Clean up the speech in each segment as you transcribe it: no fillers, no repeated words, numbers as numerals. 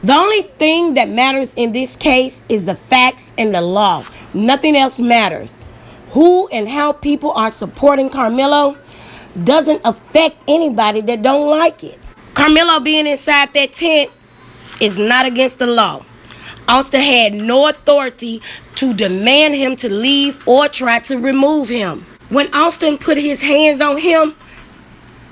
The only thing that matters in this case is the facts and the law. Nothing else matters. Who and how people are supporting Karmelo doesn't affect anybody that don't like it. Karmelo being inside that tent is not against the law. Austin had no authority to demand him to leave or try to remove him. When Austin put his hands on him,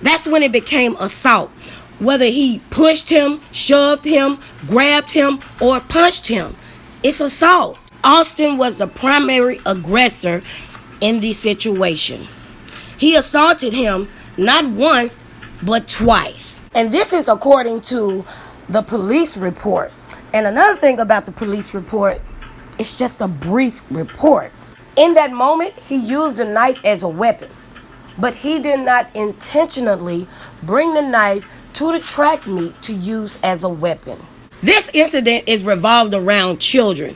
that's when it became assault. Whether he pushed him, shoved him, grabbed him, or punched him, it's assault. Austin was the primary aggressor in the situation. He assaulted him not once, but twice. And this is according to the police report. And another thing about the police report, it's just a brief report. In that moment, he used the knife as a weapon, but he did not intentionally bring the knife to the track meet to use as a weapon. This incident is revolved around children,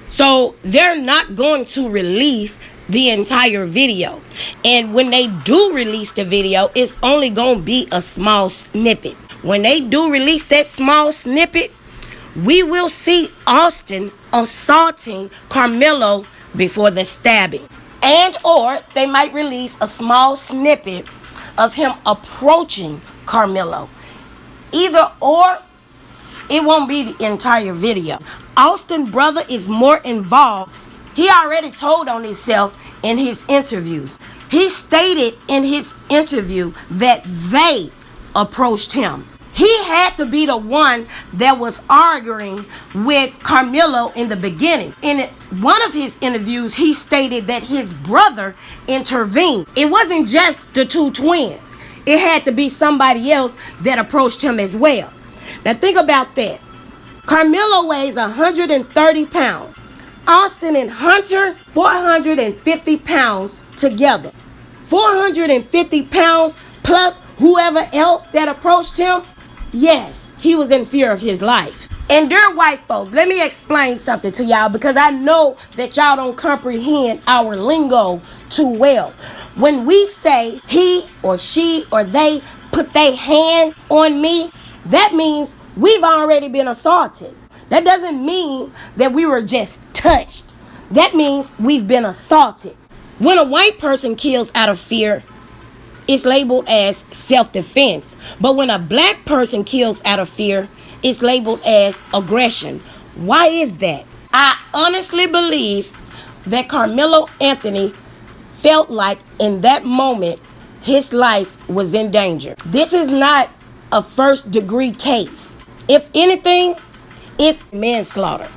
so they're not going to release the entire video. And when they do release the video, it's only going to be a small snippet. When they do release that small snippet, we will see Austin assaulting Karmelo before the stabbing. And or they might release a small snippet of him approaching Karmelo. Either or, it won't be the entire video. Austin's brother is more involved. He already told on himself in his interviews. He stated in his interview that they approached him. He had to be the one that was arguing with Karmelo in the beginning. In one of his interviews, he stated that his brother intervened. It wasn't just the two twins. It had to be somebody else that approached him as well. Now think about that. Karmelo weighs 130 pounds. Austin and Hunter, 450 pounds together. 450 pounds plus whoever else that approached him. Yes, he was in fear of his life. And dear white folks, let me explain something to y'all, because I know that y'all don't comprehend our lingo too well. When we say he or she or they put their hand on me, that means we've already been assaulted. That doesn't mean that we were just touched. That means we've been assaulted. When a white person kills out of fear, it's labeled as self-defense. But when a black person kills out of fear, it's labeled as aggression. Why is that? I honestly believe that Karmelo Anthony felt like in that moment his life was in danger. This is not a first-degree case. If anything, it's manslaughter.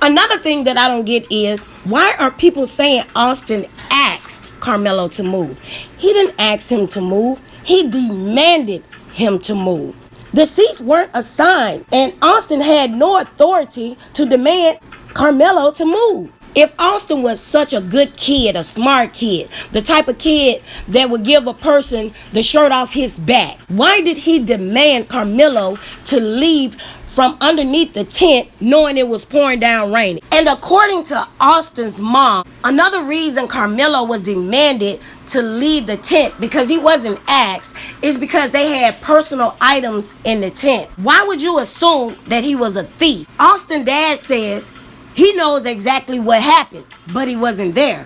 Another thing that I don't get is, why are people saying Austin asked Karmelo to move? He didn't ask him to move. He demanded him to move. The seats weren't assigned, and Austin had no authority to demand Karmelo to move. If Austin was such a good kid, a smart kid, the type of kid that would give a person the shirt off his back, why did he demand Karmelo to leave from underneath the tent knowing it was pouring down raining? And according to Austin's mom, another reason Karmelo was demanded to leave the tent because he wasn't asked is because they had personal items in the tent. Why would you assume that he was a thief? Austin's dad says he knows exactly what happened, but he wasn't there.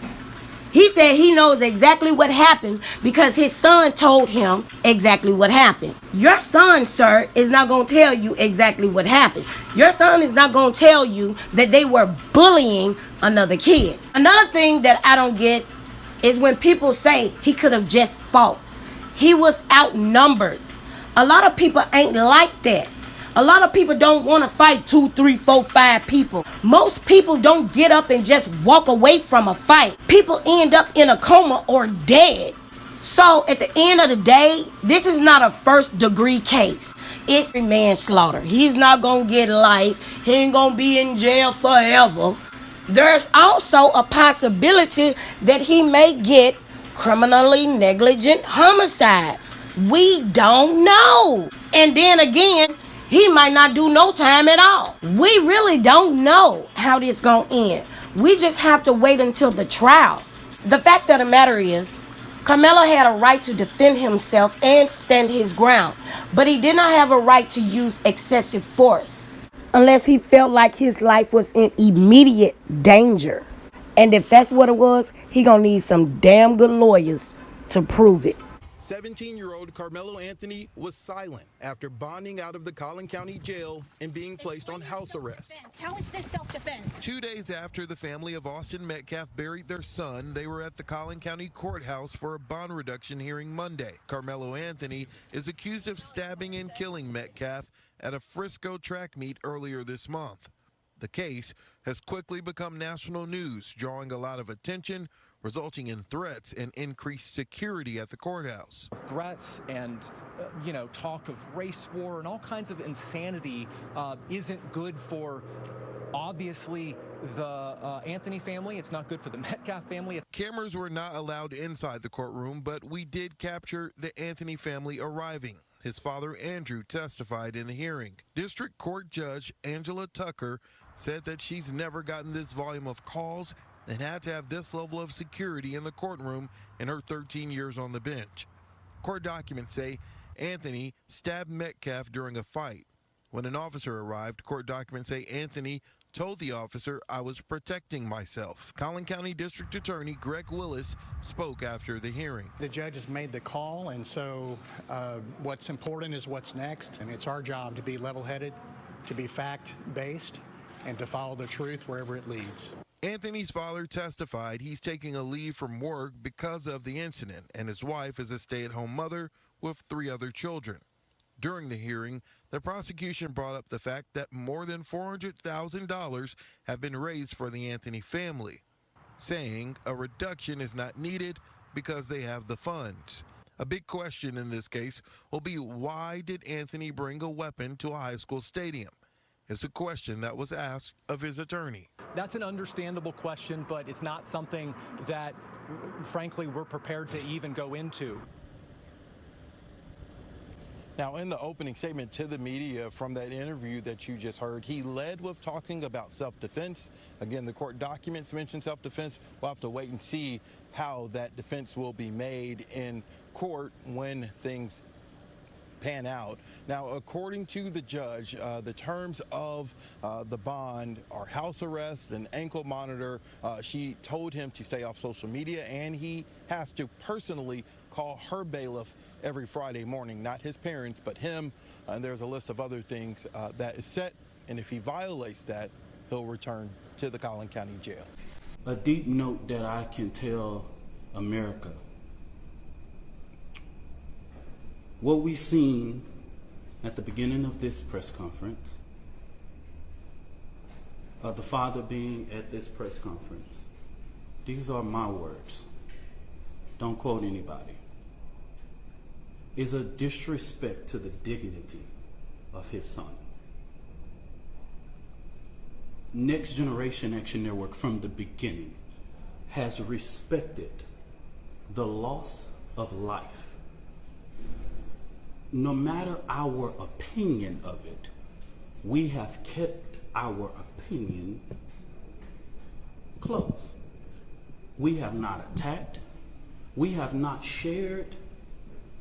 He said he knows exactly what happened because his son told him exactly what happened. Your son, sir, is not going to tell you exactly what happened. Your son is not going to tell you that they were bullying another kid. Another thing that I don't get is when people say he could have just fought. He was outnumbered. A lot of people ain't like that. A lot of people don't want to fight 2, 3, 4, 5 people. Most people don't get up and just walk away from a fight. People end up in a coma or dead. So at the end of the day, this is not a first degree case. It's manslaughter. He's not going to get life. He ain't going to be in jail forever. There's also a possibility that he may get criminally negligent homicide. We don't know. And then again, he might not do no time at all. We really don't know how this gonna end. We just have to wait until the trial. The fact of the matter is, Karmelo had a right to defend himself and stand his ground, but he did not have a right to use excessive force. unless he felt like his life was in immediate danger. And if that's what it was, he gonna need some damn good lawyers to prove it. 17-year-old Karmelo Anthony was silent after bonding out of the Collin County Jail and being placed on house arrest. How is this self-defense? 2 days after the family of Austin Metcalf buried their son, they were at the Collin County Courthouse for a bond reduction hearing Monday. Karmelo Anthony is accused of stabbing and killing Metcalf at a Frisco track meet earlier this month. The case has quickly become national news, drawing a lot of attention, resulting in threats and increased security at the courthouse. Threats and, talk of race war and all kinds of insanity isn't good for, obviously, the Anthony family. It's not good for the Metcalf family. Cameras were not allowed inside the courtroom, but we did capture the Anthony family arriving. His father, Andrew, testified in the hearing. District Court Judge Angela Tucker said that she's never gotten this volume of calls and had to have this level of security in the courtroom in her 13 years on the bench. Court documents say Anthony stabbed Metcalf during a fight. When an officer arrived, court documents say Anthony told the officer, "I was protecting myself." Collin County District Attorney Greg Willis spoke after the hearing. The judge has made the call, and so what's important is what's next. And it's our job to be level-headed, to be fact-based, and to follow the truth wherever it leads. Anthony's father testified he's taking a leave from work because of the incident, and his wife is a stay-at-home mother with 3 other children. During the hearing, the prosecution brought up the fact that more than $400,000 have been raised for the Anthony family, saying a reduction is not needed because they have the funds. A big question in this case will be, why did Anthony bring a weapon to a high school stadium? It's a question that was asked of his attorney. That's an understandable question, but it's not something that, frankly, we're prepared to even go into. Now, in the opening statement to the media from that interview that you just heard, he led with talking about self-defense. Again, the court documents mention self-defense. We'll have to wait and see how that defense will be made in court when things pan out. Now, according to the judge, the terms of the bond are house arrest and ankle monitor. She told him to stay off social media, and he has to personally call her bailiff every Friday morning, not his parents, but him. And there's a list of other things that is set, and if he violates that, he'll return to the Collin County Jail. A deep note that I can tell America. What we seen at the beginning of this press conference, the father being at this press conference, these are my words, don't quote anybody, is a disrespect to the dignity of his son. Next Generation Action Network from the beginning has respected the loss of life. No matter our opinion of it, we have kept our opinion close. We have not attacked. We have not shared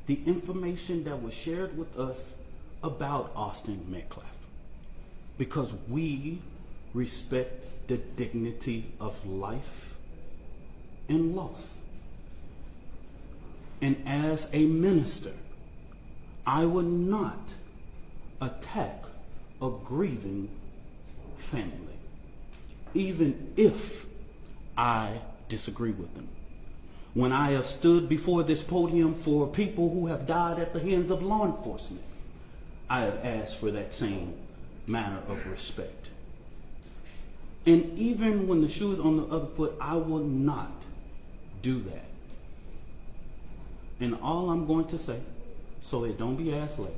the information that was shared with us about Austin Metcalf, because we respect the dignity of life and loss. And as a minister, I would not attack a grieving family, even if I disagree with them. When I have stood before this podium for people who have died at the hands of law enforcement, I have asked for that same manner of respect. And even when the shoe is on the other foot, I will not do that. And all I'm going to say, so it don't be asked later,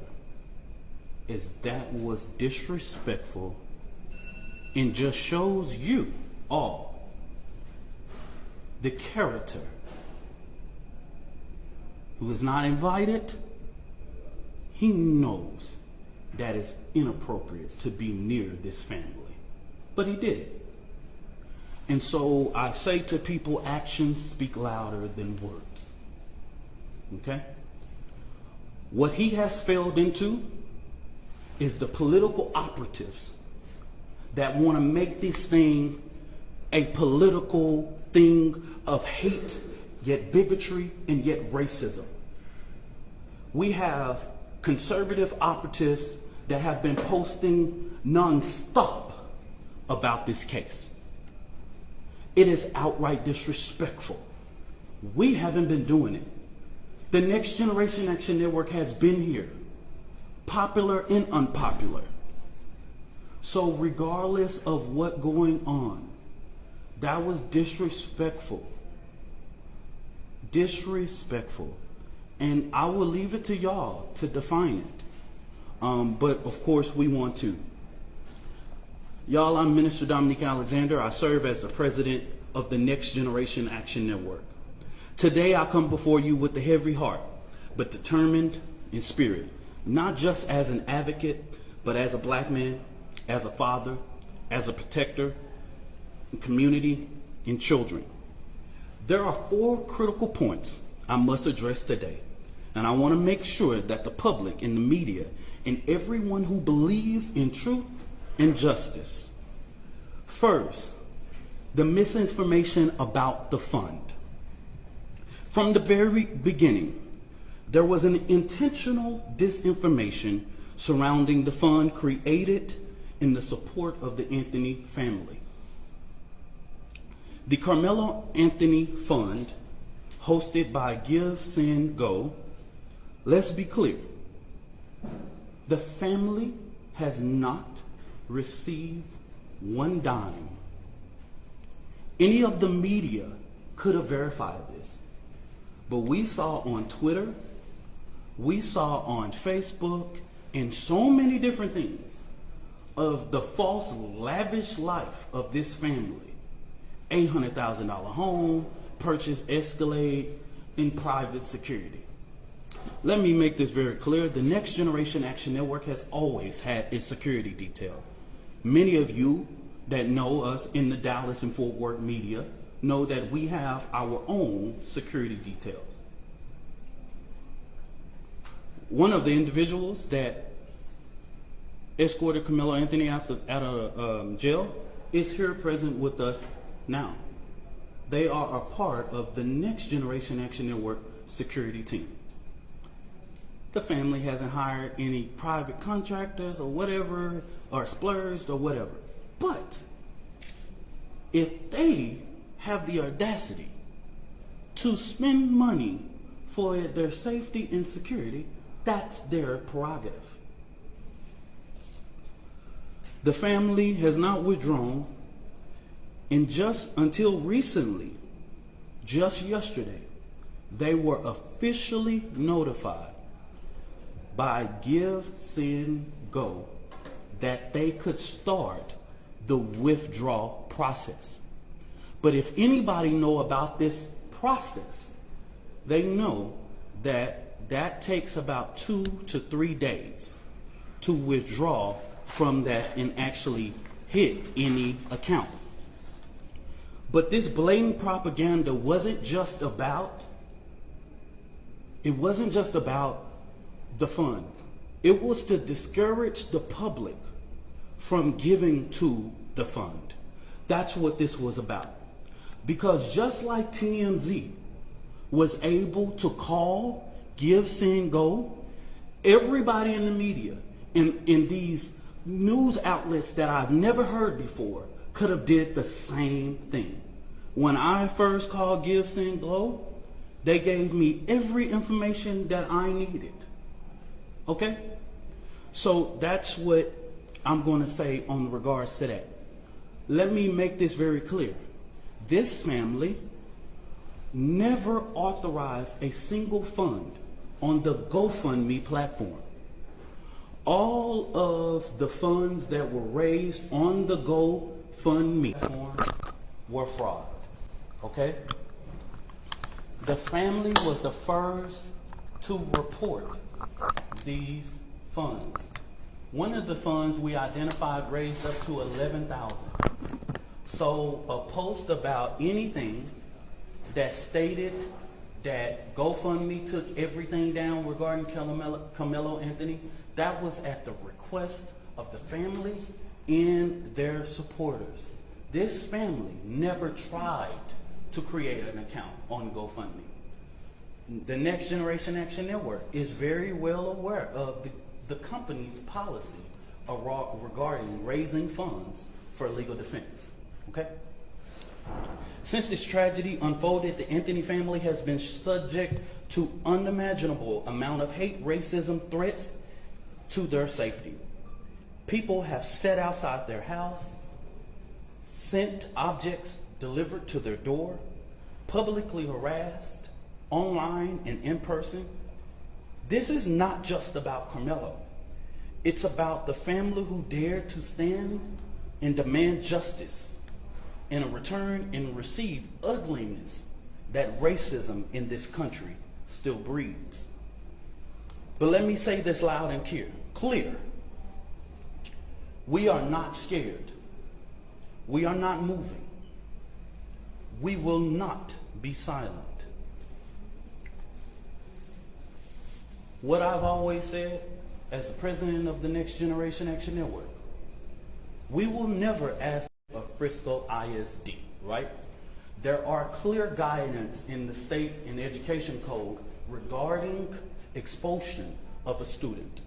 is that was disrespectful and just shows you all the character who is not invited. He knows that it's inappropriate to be near this family, but he did it. And so I say to people, actions speak louder than words. Okay? What he has failed into is the political operatives that want to make this thing a political thing of hate, yet bigotry, and yet racism. We have conservative operatives that have been posting nonstop about this case. It is outright disrespectful. We haven't been doing it. The Next Generation Action Network has been here, popular and unpopular. So regardless of what's going on, that was disrespectful. Disrespectful. And I will leave it to y'all to define it. But of course we want to. Y'all, I'm Minister Dominique Alexander. I serve as the president of the Next Generation Action Network. Today I come before you with a heavy heart, but determined in spirit, not just as an advocate, but as a black man, as a father, as a protector, community, and children. There are 4 critical points I must address today, and I want to make sure that the public and the media and everyone who believes in truth and justice. First, the misinformation about the fund. From the very beginning, there was an intentional disinformation surrounding the fund created in the support of the Anthony family. The Karmelo Anthony Fund, hosted by Give, Send, Go, let's be clear, the family has not received one dime. Any of the media could have verified this, but we saw on Twitter, we saw on Facebook, and so many different things of the false, lavish life of this family. $800,000 home, purchase Escalade, in private security. Let me make this very clear. The Next Generation Action Network has always had its security detail. Many of you that know us in the Dallas and Fort Worth media know that we have our own security detail. One of the individuals that escorted Karmelo Anthony out of jail is here present with us now. They are a part of the Next Generation Action Network security team. The family hasn't hired any private contractors or whatever, or splurged or whatever. But if they have the audacity to spend money for their safety and security, that's their prerogative. The family has not withdrawn, and just until recently, just yesterday, they were officially notified by Give, Send, Go that they could start the withdrawal process. But if anybody know about this process, they know that that takes about 2 to 3 days to withdraw from that and actually hit any account. But this blatant propaganda wasn't just about the fund. It was to discourage the public from giving to the fund. That's what this was about. Because just like TMZ was able to call, Give, Send, Go, everybody in the media, in these news outlets that I've never heard before, could have did the same thing. When I first called Give, Send, Go, they gave me every information that I needed. Okay? So that's what I'm going to say on regards to that. Let me make this very clear. This family never authorized a single fund on the GoFundMe platform. All of the funds that were raised on the GoFundMe platform were fraud. Okay? The family was the first to report these funds. One of the funds we identified raised up to $11,000. So a post about anything that stated that GoFundMe took everything down regarding Karmelo Anthony, that was at the request of the family in their supporters. This family never tried to create an account on GoFundMe. The Next Generation Action Network is very well aware of the company's policy regarding raising funds for legal defense. Okay? Since this tragedy unfolded, the Anthony family has been subject to unimaginable amount of hate, racism, threats to their safety. People have sat outside their house, sent objects delivered to their door, publicly harassed, online and in person. This is not just about Karmelo. It's about the family who dared to stand and demand justice in a return and receive ugliness that racism in this country still breeds. But let me say this loud and clear. We are not scared. We are not moving. We will not be silent. What I've always said as the president of the Next Generation Action Network, we will never ask a Frisco ISD, right? There are clear guidance in the state and education code regarding expulsion of a student.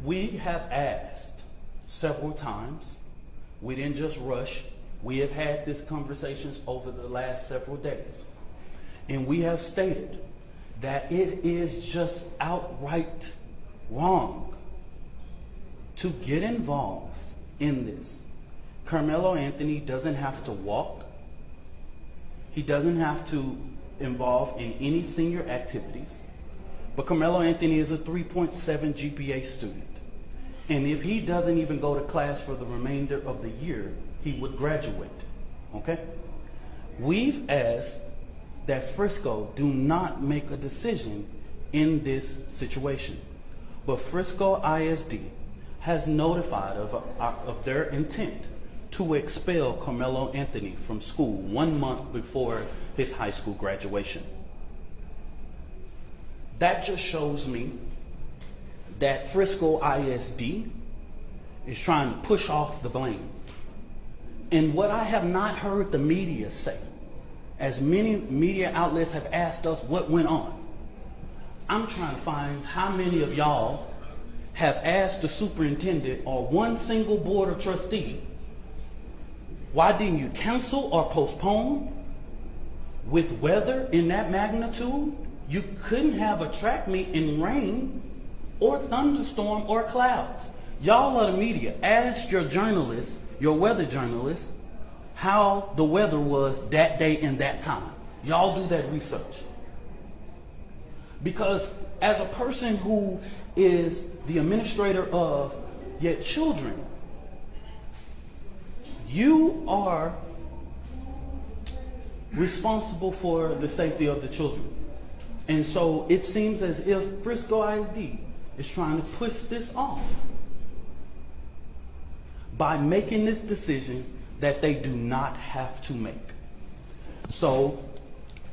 We have asked several times. We didn't just rush. We have had these conversations over the last several days. And we have stated that it is just outright wrong to get involved in this. Karmelo Anthony doesn't have to walk. He doesn't have to involve in any senior activities. But Karmelo Anthony is a 3.7 GPA student. And if he doesn't even go to class for the remainder of the year, he would graduate, okay? We've asked that Frisco do not make a decision in this situation. But Frisco ISD has notified of their intent to expel Karmelo Anthony from school 1 month before his high school graduation. That just shows me that Frisco ISD is trying to push off the blame. And what I have not heard the media say, as many media outlets have asked us what went on, I'm trying to find how many of y'all have asked the superintendent or one single board of trustee, why didn't you cancel or postpone? With weather in that magnitude, you couldn't have a track meet in rain or thunderstorm or clouds. Y'all are the media. Ask your journalists, your weather journalists, how the weather was that day and that time. Y'all do that research. Because as a person who is the administrator of your children, you are responsible for the safety of the children. And so it seems as if Frisco ISD is trying to push this off by making this decision that they do not have to make. So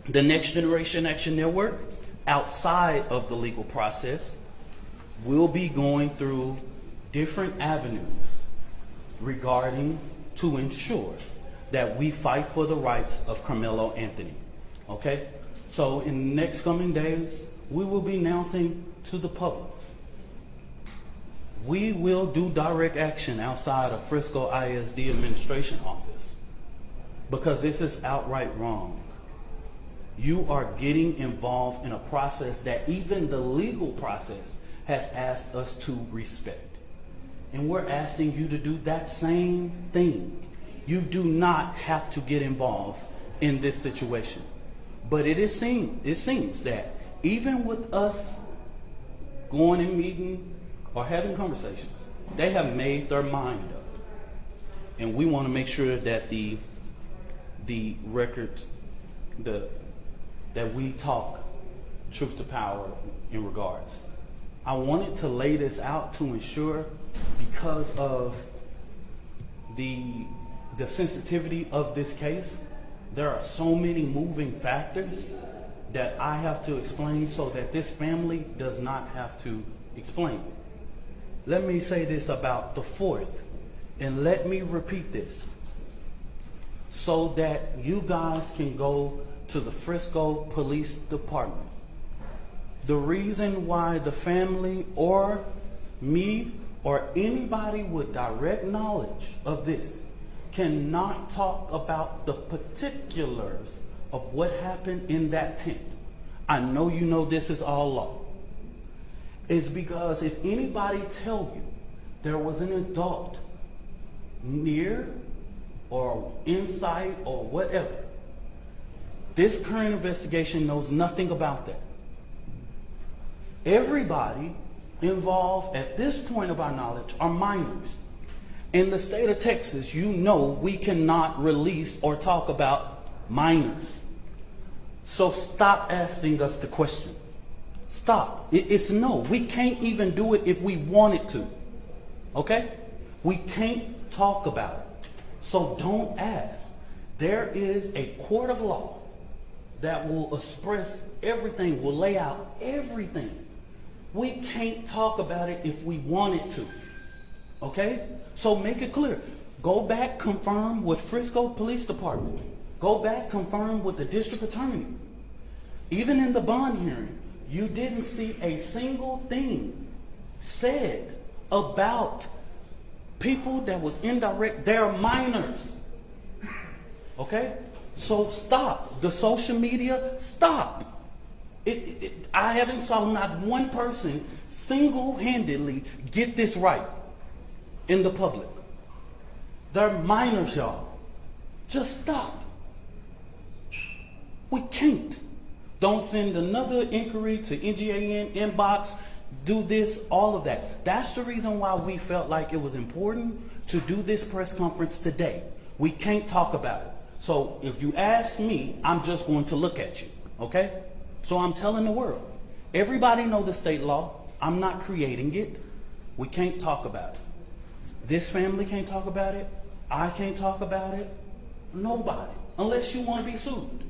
the Next Generation Action Network, outside of the legal process, will be going through different avenues regarding to ensure that we fight for the rights of Karmelo Anthony. Okay? So in the next coming days, we will be announcing to the public. We will do direct action outside of Frisco ISD administration office because this is outright wrong. You are getting involved in a process that even the legal process has asked us to respect. And we're asking you to do that same thing. You do not have to get involved in this situation. But it seems that even with us going and meeting or having conversations, they have made their mind up. And we want to make sure that the records, that we talk truth to power in regards. I wanted to lay this out to ensure, because of the sensitivity of this case, there are so many moving factors that I have to explain so that this family does not have to explain. Let me say this about the 4th And let me repeat this so that you guys can go to the Frisco Police Department. The reason why the family or me or anybody with direct knowledge of this cannot talk about the particulars of what happened in that tent, I know you know this is all law, is because if anybody tell you there was an adult near or inside or whatever, this current investigation knows nothing about that. Everybody involved at this point of our knowledge are minors. In the state of Texas, you know we cannot release or talk about minors. So stop asking us the question. Stop. It's no. We can't even do it if we wanted to. Okay? We can't talk about it. So don't ask. There is a court of law that will express everything, will lay out everything. We can't talk about it if we wanted to. Okay? So make it clear. Go back, confirm with Frisco Police Department. Go back, confirm with the district attorney. Even in the bond hearing, you didn't see a single thing said about people that was indirect. They're minors. Okay? So stop. The social media, stop. I haven't saw not one person single-handedly get this right in the public. They're minors, y'all. Just stop. We can't. Don't send another inquiry to NGAN, inbox, do this, all of that. That's the reason why we felt like it was important to do this press conference today. We can't talk about it. So if you ask me, I'm just going to look at you, okay? So I'm telling the world. Everybody know the state law. I'm not creating it. We can't talk about it. This family can't talk about it. I can't talk about it. Nobody. Unless you want to be sued.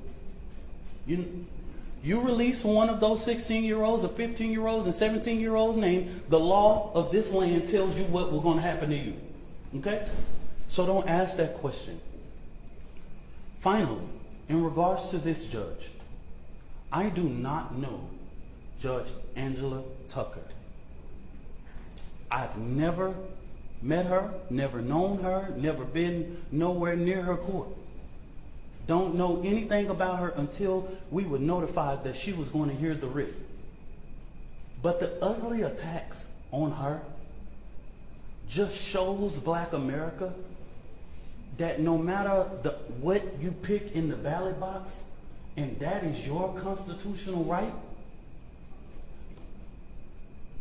You release one of those 16-year-olds or 15-year-olds and 17-year-olds' name, the law of this land tells you what was going to happen to you. Okay? So don't ask that question. Finally, in regards to this judge, I do not know Judge Angela Tucker. I've never met her, never known her, never been nowhere near her court. Don't know anything about her until we were notified that she was going to hear the writ. But the ugly attacks on her just shows Black America that no matter what you pick in the ballot box, and that is your constitutional right,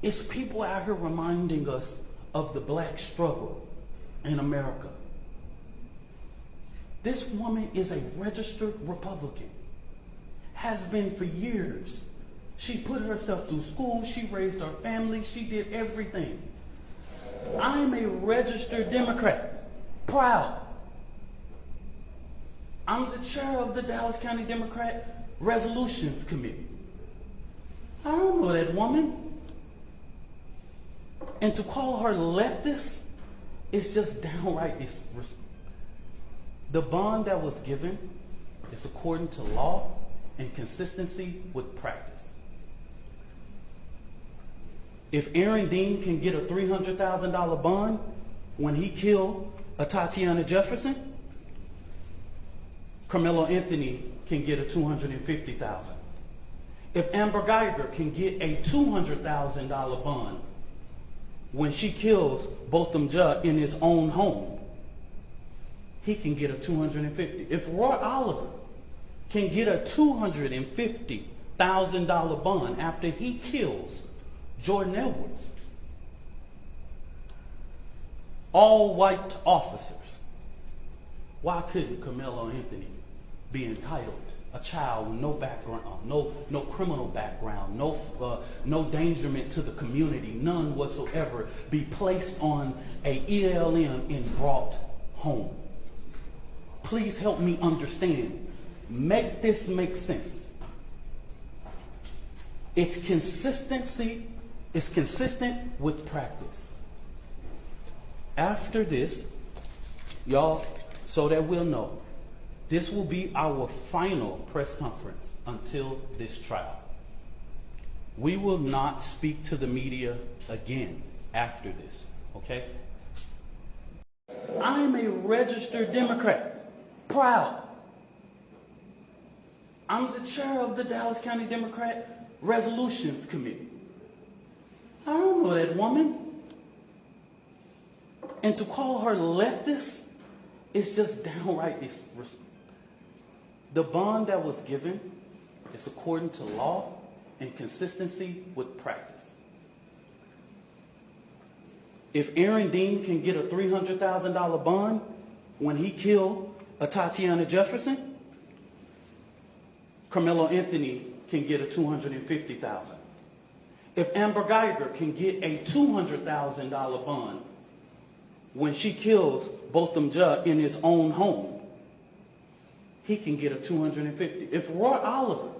it's people out here reminding us of the Black struggle in America. This woman is a registered Republican, has been for years. She put herself through school, she raised her family, she did everything. I'm a registered Democrat, proud. I'm the chair of the Dallas County Democrat Resolutions Committee. I don't know that woman. And to call her leftist is just downright disrespectful. The bond that was given is according to law and consistency with practice. If Aaron Dean can get a $300,000 bond when he killed a Tatiana Jefferson, Karmelo Anthony can get a $250,000. If Amber Geiger can get a $200,000 bond when she kills Botham Judd in his own home, he can get a $250,000. If Roy Oliver can get a $250,000 bond after he kills Jordan Edwards, all white officers, why couldn't Karmelo Anthony be entitled? A child with no background, no criminal background, no endangerment to the community, none whatsoever, be placed on a ELM and brought home. Please help me understand. Make this make sense. It's consistency. It's consistent with practice. After this, Y'all, so that we'll know, this will be our final press conference until this trial. We will not speak to the media again after this, okay? I'm a registered Democrat, proud. I'm the chair of the Dallas County Democrat Resolutions Committee. I don't know that woman. And to call her leftist is just downright disrespectful. The bond that was given is according to law and consistency with practice. If Aaron Dean can get a $300,000 bond when he killed a Tatiana Jefferson, Karmelo Anthony can get a $250,000. If Amber Geiger can get a $200,000 bond when she kills Botham Judge in his own home, he can get a $250,000. If Roy Oliver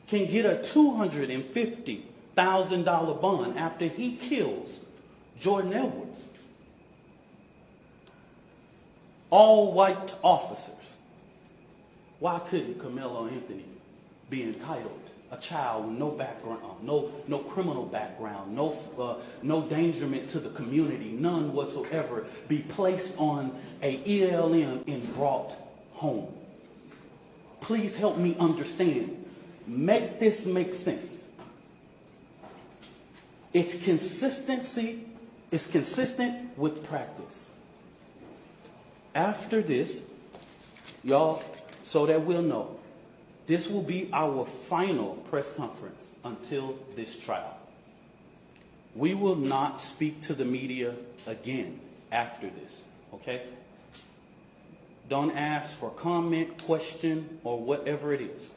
can get a $250,000 bond after he kills Jordan Edwards, all white officers, why couldn't Karmelo Anthony be entitled? A child with no background, no criminal background, no endangerment to the community, none whatsoever, be placed on a ELM and brought home. Please help me understand. Make this make sense. It's consistency. It's consistent with practice. After this, y'all, so that we'll know, this will be our final press conference until this trial. We will not speak to the media again after this, okay? Don't ask for comment, question, or whatever it is.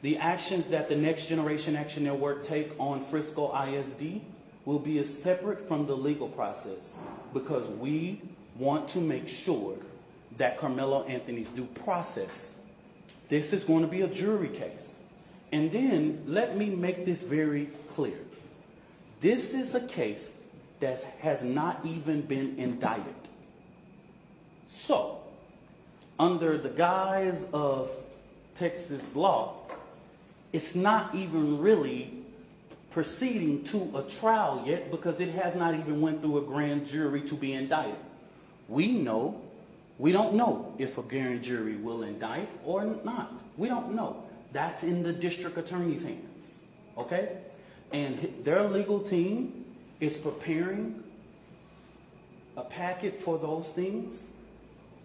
The actions that the Next Generation Action Network take on Frisco ISD will be separate from the legal process because we want to make sure that Karmelo Anthony's due process. This is going to be a jury case. And then let me make this very clear. This is a case that has not even been indicted. So, under the guise of Texas law, it's not even really proceeding to a trial yet because it has not even went through a grand jury to be indicted. We don't know if a grand jury will indict or not. We don't know. That's in the district attorney's hands, okay? And their legal team is preparing a packet for those things,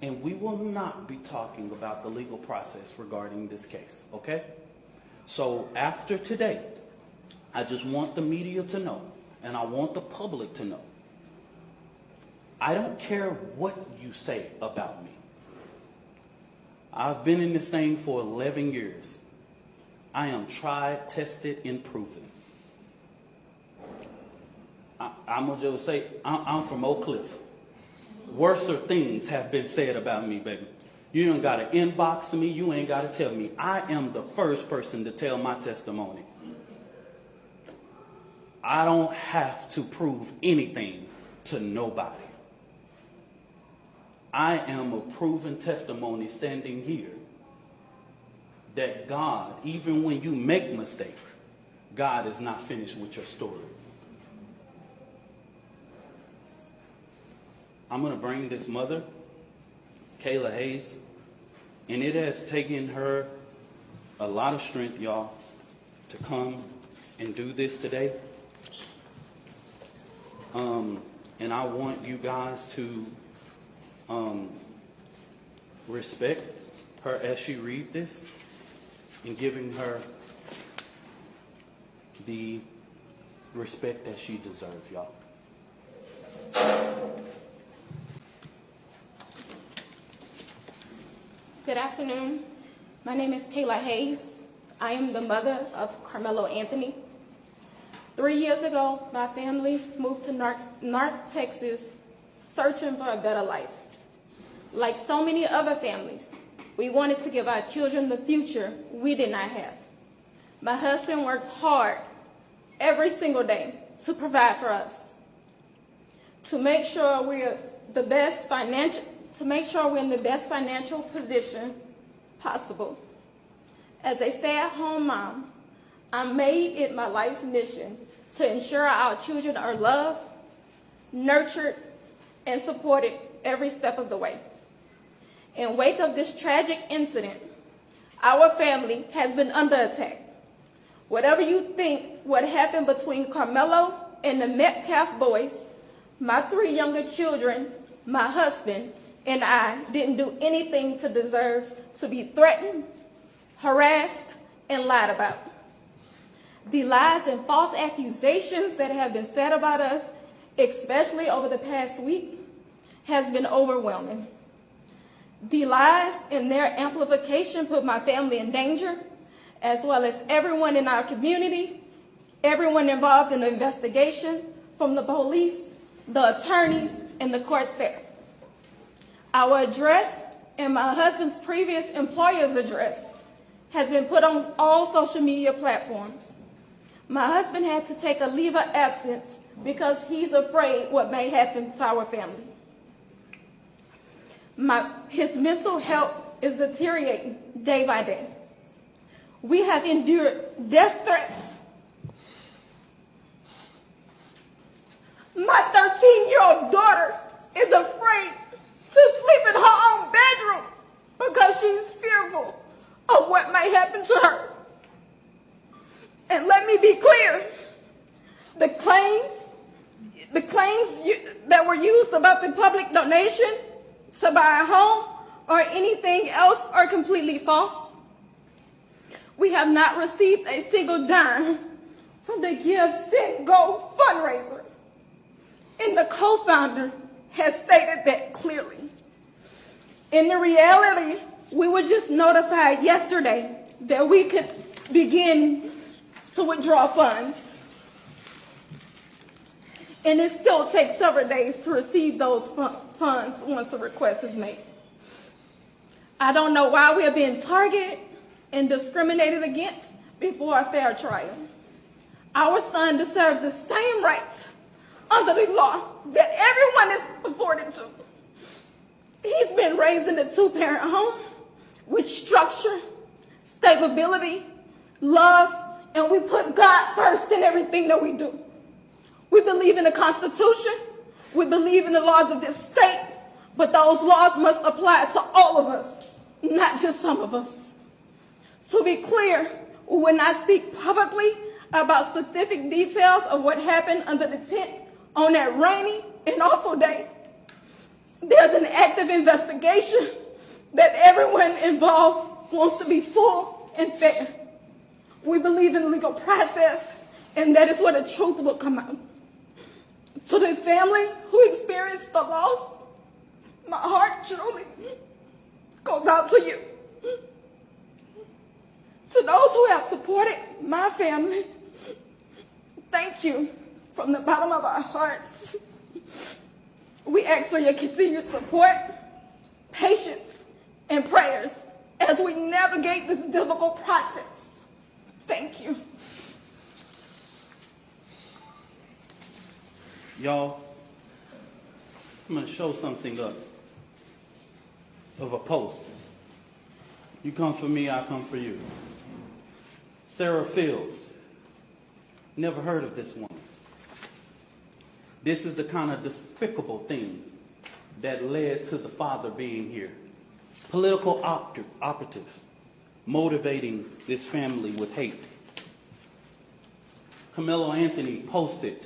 and we will not be talking about the legal process regarding this case, okay? So after today, I just want the media to know, and I want the public to know, I don't care what you say about me. I've been in this thing for 11 years. I am tried, tested, and proven. I'm going to just say, I'm from Oak Cliff. Worser things have been said about me, baby. You ain't got to inbox me. You ain't got to tell me. I am the first person to tell my testimony. I don't have to prove anything to nobody. I am a proven testimony standing here that God, even when you make mistakes, God is not finished with your story. I'm going to bring this mother, Kayla Hayes, and it has taken her a lot of strength, y'all, to come and do this today. And I want you guys to respect her as she reads this and giving her the respect that she deserves, y'all. Good afternoon. My name is Kayla Hayes. I am the mother of Karmelo Anthony. 3 years ago, my family moved to North Texas searching for a better life. Like so many other families, we wanted to give our children the future we did not have. My husband works hard every single day to provide for us, to make sure we're the best financial position possible. As a stay-at-home mom, I made it my life's mission to ensure our children are loved, nurtured, and supported every step of the way. In wake of this tragic incident, our family has been under attack. Whatever you think what happened between Karmelo and the Metcalf boys, my 3 younger children, my husband, and I didn't do anything to deserve to be threatened, harassed, and lied about. The lies and false accusations that have been said about us, especially over the past week, has been overwhelming. The lies and their amplification put my family in danger, as well as everyone in our community, everyone involved in the investigation, from the police, the attorneys, and the court staff. Our address and my husband's previous employer's address has been put on all social media platforms. My husband had to take a leave of absence because he's afraid what may happen to our family. His mental health is deteriorating day by day. We have endured death threats. My 13-year-old daughter is afraid to sleep in her own bedroom because she's fearful of what may happen to her. And let me be clear, the claims that were used about the public donation to buy a home or anything else are completely false. We have not received a single dime from the Give, Send, Go fundraiser. And the co-founder has stated that clearly. In the reality, we were just notified yesterday that we could begin to withdraw funds. And it still takes several days to receive those funds once a request is made. I don't know why we are being targeted and discriminated against before a fair trial. Our son deserves the same rights under the law that everyone is afforded to. He's been raised in a 2-parent home with structure, stability, love, and we put God first in everything that we do. We believe in the Constitution, we believe in the laws of this state, but those laws must apply to all of us, not just some of us. To be clear, we will not speak publicly about specific details of what happened under the tent on that rainy and awful day. There's an active investigation that everyone involved wants to be full and fair. We believe in the legal process, and that is where the truth will come out. To the family who experienced the loss, my heart truly goes out to you. To those who have supported my family, thank you from the bottom of our hearts. We ask for your continued support, patience, and prayers as we navigate this difficult process. Thank you. Y'all, I'm going to show something up of a post. You come for me, I come for you. Sarah Fields. Never heard of this woman. This is the kind of despicable things that led to the father being here. Political operatives motivating this family with hate. Karmelo Anthony posted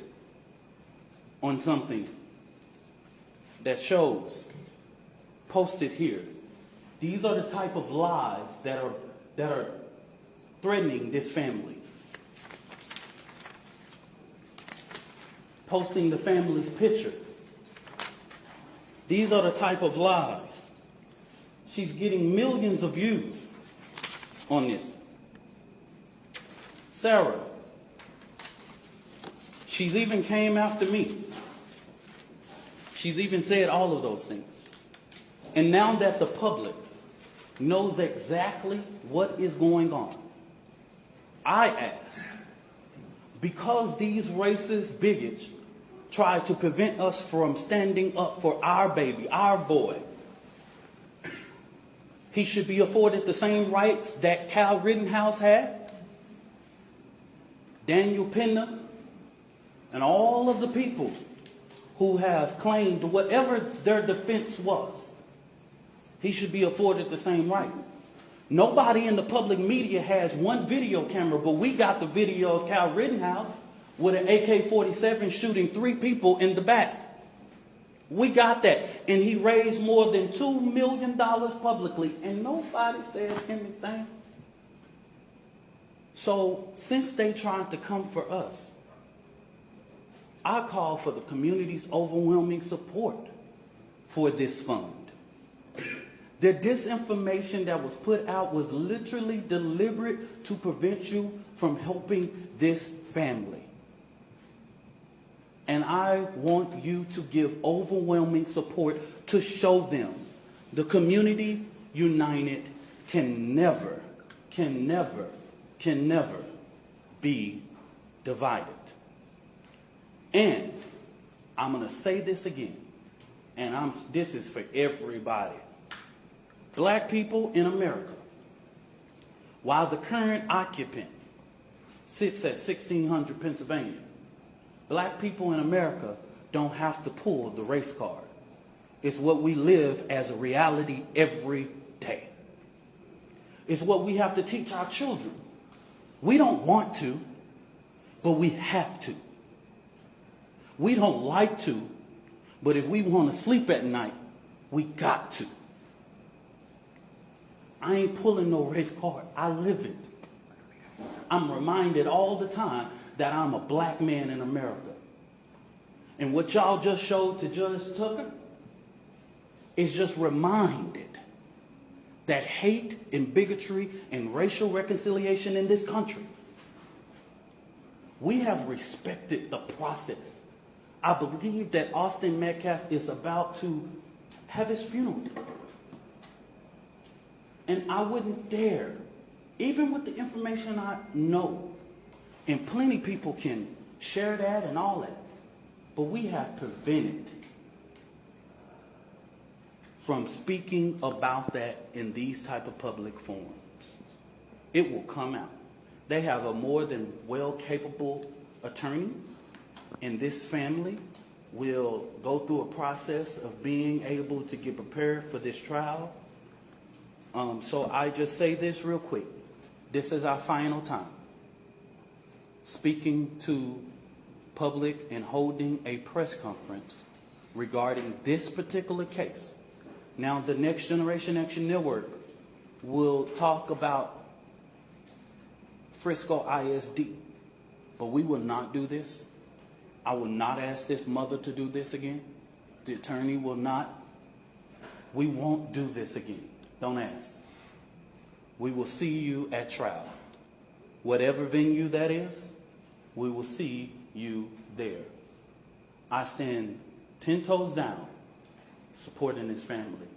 on something that shows, posted here. These are the type of lies that are threatening this family. Posting the family's picture. These are the type of lies. She's getting millions of views on this. Sarah, she's even came after me. She's even said all of those things. And now that the public knows exactly what is going on, I ask, because these racist bigots try to prevent us from standing up for our baby, our boy. He should be afforded the same rights that Kyle Rittenhouse had, Daniel Penna, and all of the people who have claimed whatever their defense was. He should be afforded the same right. Nobody in the public media has one video camera, but we got the video of Kyle Rittenhouse with an AK-47 shooting 3 people in the back. We got that. And he raised more than $2 million publicly, and nobody says anything. So since they tried to come for us, I call for the community's overwhelming support for this fund. The disinformation that was put out was literally deliberate to prevent you from helping this family. And I want you to give overwhelming support to show them the community united can never be divided. And I'm going to say this again, and this is for everybody. Black people in America, while the current occupant sits at 1600 Pennsylvania, black people in America don't have to pull the race card. It's what we live as a reality every day. It's what we have to teach our children. We don't want to, but we have to. We don't like to, but if we want to sleep at night, we got to. I ain't pulling no race card. I live it. I'm reminded all the time that I'm a black man in America. And what y'all just showed to Judge Tucker is just reminded that hate and bigotry and racial reconciliation in this country, we have respected the process. I believe that Austin Metcalf is about to have his funeral. And I wouldn't dare, even with the information I know, and plenty people can share that and all that, but we have prevented from speaking about that in these type of public forums. It will come out. They have a more than well-capable attorney, and this family will go through a process of being able to get prepared for this trial. So I just say this real quick. This is our final time speaking to public and holding a press conference regarding this particular case. Now, the Next Generation Action Network will talk about Frisco ISD, but we will not do this. I will not ask this mother to do this again. The attorney will not. We won't do this again. Don't ask. We will see you at trial. Whatever venue that is, we will see you there. I stand 10 toes down supporting this family.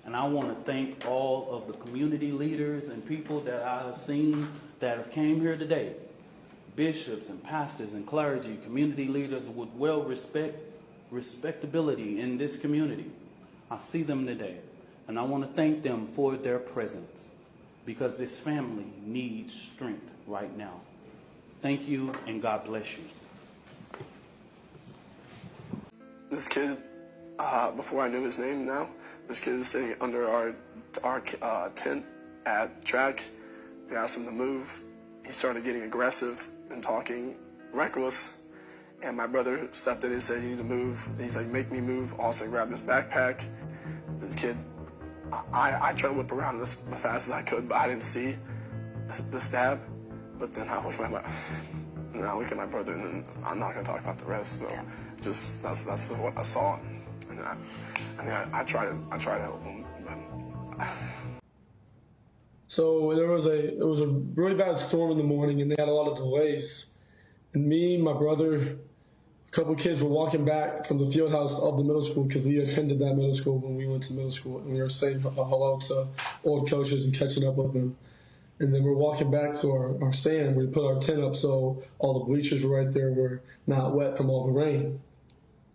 And I want to thank all of the community leaders and people that I have seen that have came here today. Bishops and pastors and clergy, community leaders with respectability in this community. I see them today. And I want to thank them for their presence, because this family needs strength right now. Thank you, and God bless you. This kid, before I knew his name now, this kid was sitting under our tent at track. We asked him to move. He started getting aggressive and talking reckless. And my brother stepped in and said, "You need to move." And he's like, "Make me move." Also grabbed his backpack. The kid, I tried to whip around as fast as I could, but I didn't see the stab. But then I look at my brother, and then I'm not gonna talk about the rest. So just that's what I saw, and I try to help him. But... So it was a really bad storm in the morning, and they had a lot of delays. And me, my brother, a couple of kids were walking back from the field house of the middle school, because we attended that middle school when we went to middle school, and we were saying hello to old coaches and catching up with them. And then we're walking back to our stand where we put our tent up, so all the bleachers were right there were not wet from all the rain.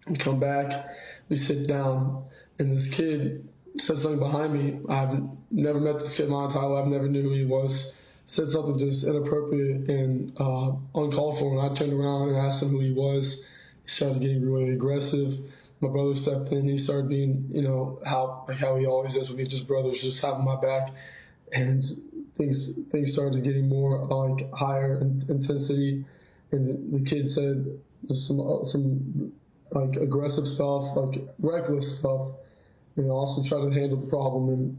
We come back, we sit down, and this kid said something behind me. I've never met this kid my entire life, never knew who he was. Said something just inappropriate and uncalled for, and I turned around and asked him who he was. He started getting really aggressive. My brother stepped in. He started being, how he always is with me, just brothers, just having my back. And things started getting more higher intensity. And the kid said some aggressive stuff, reckless stuff. And also try to handle the problem. And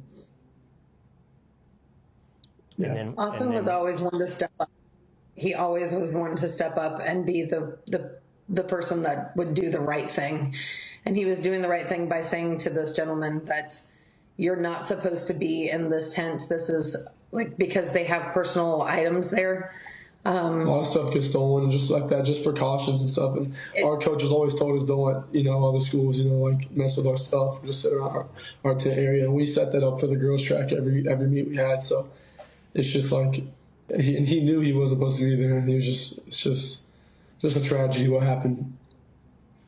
yeah. Austin was always one to step up. He always was one to step up and be the person that would do the right thing. And he was doing the right thing by saying to this gentleman that you're not supposed to be in this tent. This is because they have personal items there. A lot of stuff gets stolen, just like that, just precautions and stuff. And our coaches always told us don't let, other schools, mess with our stuff, just sit around our tent area. And we set that up for the girls' track every meet we had. So it's just he knew he wasn't supposed to be there. And it's just a tragedy what happened.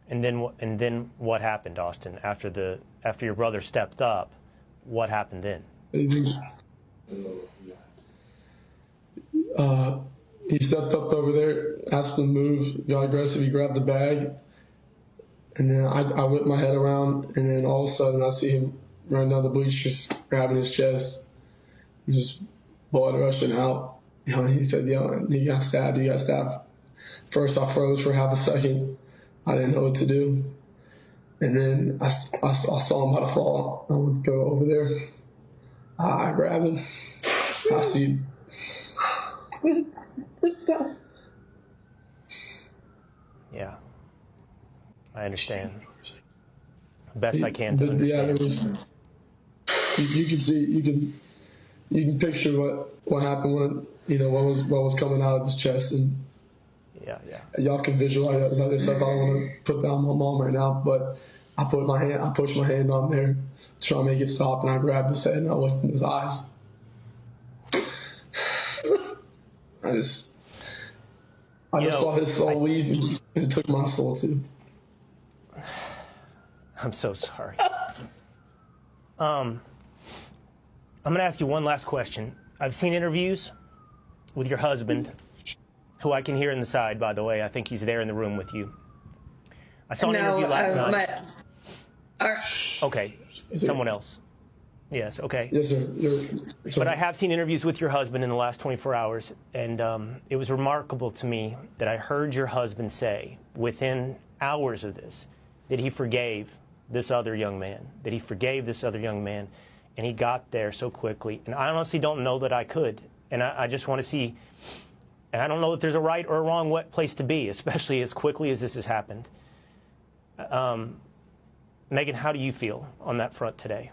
And then what happened, Austin? After your brother stepped up, what happened then? He stepped up over there, asked him to move, got aggressive, he grabbed the bag, and then I whipped my head around, and then all of a sudden I see him running down the bleachers, grabbing his chest, just blood rushing out. He said, he got stabbed, First I froze for half a second. I didn't know what to do. And then I saw him about to fall. I went to go over there. I grabbed him. I see. Stop. Yeah, I understand. Best I can to understand. Yeah, you can see, you can picture what happened when what was coming out of his chest, and yeah. Y'all can visualize that stuff. I don't want to put that on my mom right now, but I pushed my hand on there, trying to make it stop, and I grabbed his head and I looked in his eyes. I just saw his soul leave, and it took my soul too. I'm so sorry. I'm going to ask you one last question. I've seen interviews with your husband, who I can hear in the side, by the way. I think he's there in the room with you. I saw an interview last night. Okay, someone else. Yes, okay. Yes, sir. But I have seen interviews with your husband in the last 24 hours, and it was remarkable to me that I heard your husband say, within hours of this, that he forgave this other young man, and he got there so quickly. And I honestly don't know that I could, and I just want to see, and I don't know if there's a right or a wrong place to be, especially as quickly as this has happened. Megan, how do you feel on that front today?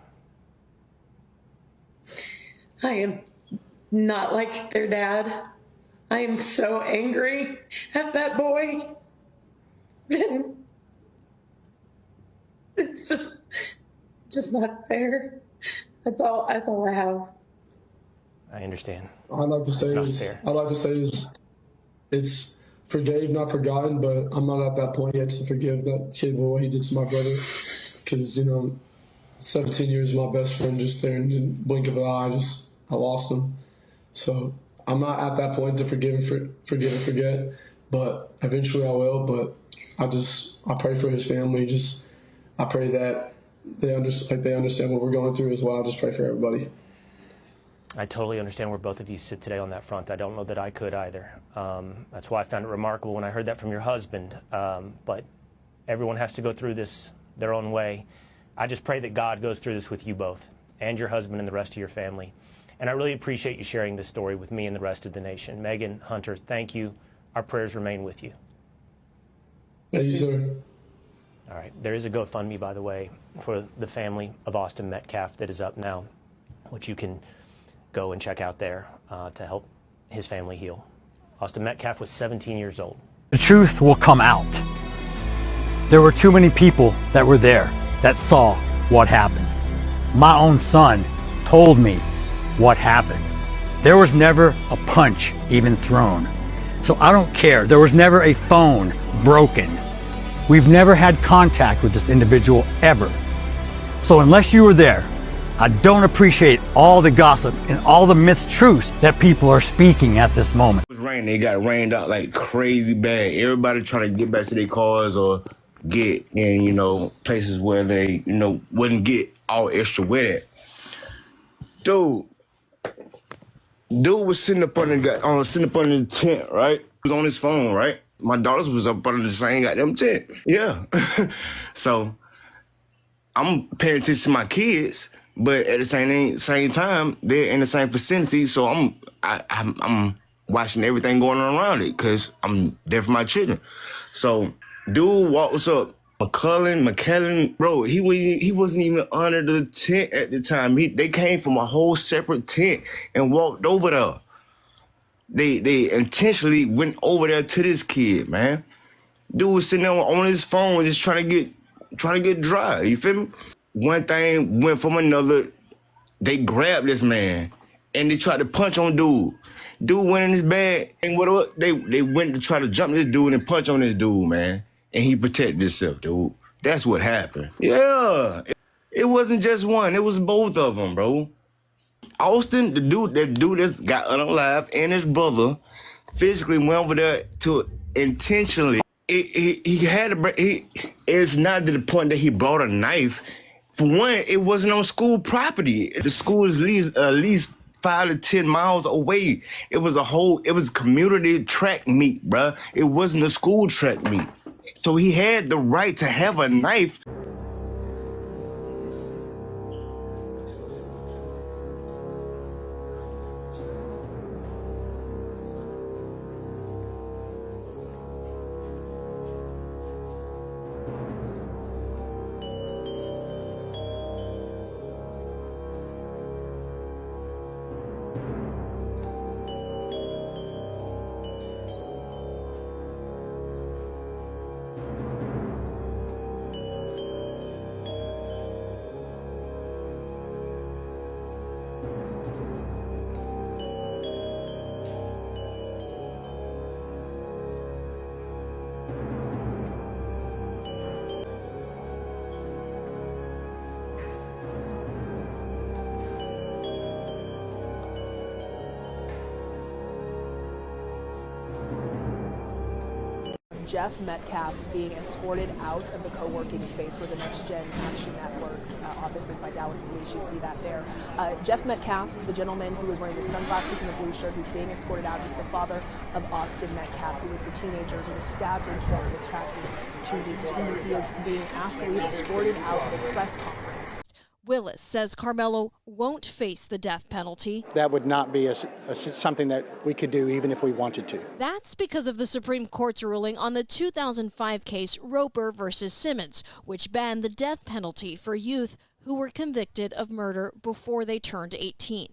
I am not like their dad. I am so angry at that boy. And it's just not fair. That's all I have. I understand. I'd like to say it's forgave, not forgotten, but I'm not at that point yet to forgive that kid for what he did to my brother. Because, 17 years, my best friend, just there in the blink of an eye, I lost him. So I'm not at that point to forgive and forget, but eventually I will. But I pray for his family. I pray that they understand what we're going through as well. I just pray for everybody. I totally understand where both of you sit today on that front. I don't know that I could either. That's why I found it remarkable when I heard that from your husband. But everyone has to go through this their own way. I just pray that God goes through this with you both and your husband and the rest of your family. And I really appreciate you sharing this story with me and the rest of the nation. Megan, Hunter, thank you. Our prayers remain with you. Thank you, sir. All right. There is a GoFundMe, by the way, for the family of Austin Metcalf that is up now, which you can go and check out there to help his family heal. Austin Metcalf was 17 years old. The truth will come out. There were too many people that were there that saw what happened. My own son told me what happened. There was never a punch even thrown. So I don't care. There was never a phone broken. We've never had contact with this individual ever. So unless you were there, I don't appreciate all the gossip and all the mistruths that people are speaking at this moment. It was raining. They got rained out like crazy bad. Everybody trying to get back to their cars or get in, places where they, wouldn't get all extra wet at. Dude was sitting up under the tent, right? He was on his phone, right? My daughters was up under the same goddamn tent. Yeah. So I'm paying attention to my kids, but at the same time, they're in the same vicinity. So I'm watching everything going on around it because I'm there for my children. So dude walks up, McKellen, bro, he wasn't even under the tent at the time. They came from a whole separate tent and walked over there. They intentionally went over there to this kid, man. Dude was sitting there on his phone just trying to get dry. You feel me? One thing went from another. They grabbed this man and they tried to punch on dude. Dude went in his bag and they went to try to jump this dude and punch on this dude, man. And he protected himself, dude. That's what happened. Yeah. It wasn't just one. It was both of them, bro. Austin, that dude that got unalive, and his brother physically went over there to intentionally. It's not to the point that he brought a knife. For one, it wasn't on school property. The school is at least 5 to 10 miles away. It was community track meet, bruh. It wasn't a school track meet. So he had the right to have a knife. Jeff Metcalf being escorted out of the co-working space where the Next Gen Action Network's office is by Dallas Police. You see that there. Jeff Metcalf, the gentleman who was wearing the sunglasses and the blue shirt, who's being escorted out, is the father of Austin Metcalf, who was the teenager who was stabbed and killed in the track meet 2 weeks ago. He is being asked to leave, escorted out at a press conference. Willis says Karmelo won't face the death penalty. That would not be something that we could do even if we wanted to. That's because of the Supreme Court's ruling on the 2005 case Roper versus Simmons, which banned the death penalty for youth who were convicted of murder before they turned 18.